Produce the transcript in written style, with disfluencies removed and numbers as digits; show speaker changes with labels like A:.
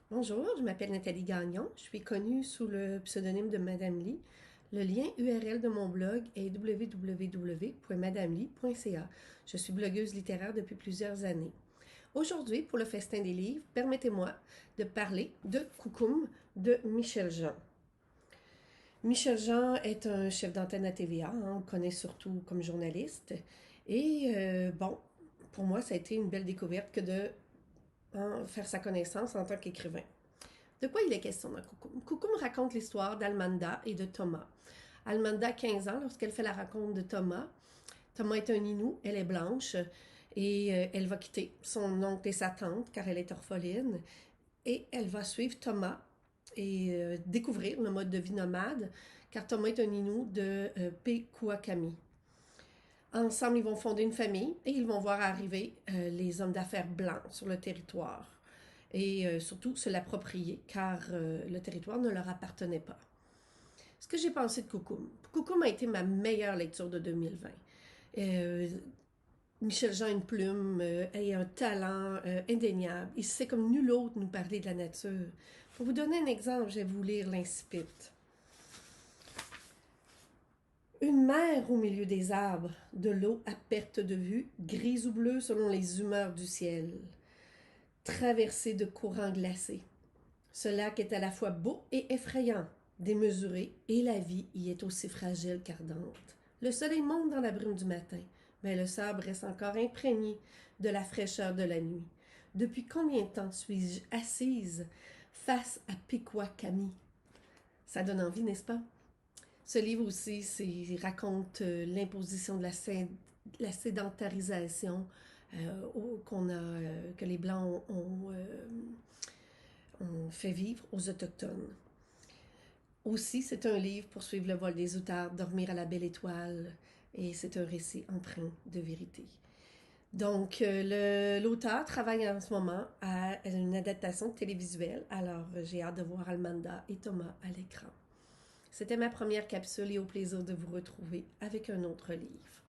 A: Bonjour, je m'appelle Nathalie Gagnon. Je suis connue sous le pseudonyme de Madame Lee. Le lien URL de mon blog est www.madamelee.ca. Je suis blogueuse littéraire depuis plusieurs années. Aujourd'hui, pour le festin des livres, permettez-moi de parler de Coucoum de Michel Jean. Michel Jean est un chef d'antenne à TVA, on le connaît surtout comme journaliste. Et bon, pour moi, ça a été une belle découverte que de faire sa connaissance en tant qu'écrivain. De quoi il est question dans Coucou? Coucou me raconte l'histoire d'Almanda et de Thomas. Almanda a 15 ans lorsqu'elle fait la rencontre de Thomas. Thomas est un Inou, elle est blanche et elle va quitter son oncle et sa tante car elle est orpheline et elle va suivre Thomas et découvrir le mode de vie nomade car Thomas est un Inou de Pequawakami. Ensemble, ils vont fonder une famille et ils vont voir arriver les hommes d'affaires blancs sur le territoire et surtout se l'approprier car le territoire ne leur appartenait pas. Ce que j'ai pensé de Coucoum. Coucoum a été ma meilleure lecture de 2020. Euh, Michel Jean a une plume et un talent indéniable. Il sait comme nul autre nous parler de la nature. Pour vous donner un exemple, je vais vous lire l'incipit. Une mer au milieu des arbres, de l'eau à perte de vue, grise ou bleue selon les humeurs du ciel, traversée de courants glacés. Ce lac est à la fois beau et effrayant, démesuré, et la vie y est aussi fragile qu'ardente. Le soleil monte dans la brume du matin, mais le sable reste encore imprégné de la fraîcheur de la nuit. Depuis combien de temps suis-je assise face à Pequawakami? Ça donne envie, n'est-ce pas? Ce livre aussi raconte l'imposition de la sédentarisation que les Blancs ont fait vivre aux Autochtones. Aussi, c'est un livre pour suivre le vol des outardes, dormir à la belle étoile, et c'est un récit empreint de vérité. Donc, l'auteur travaille en ce moment à une adaptation télévisuelle, alors j'ai hâte de voir Almanda et Thomas à l'écran. C'était ma première capsule et au plaisir de vous retrouver avec un autre livre.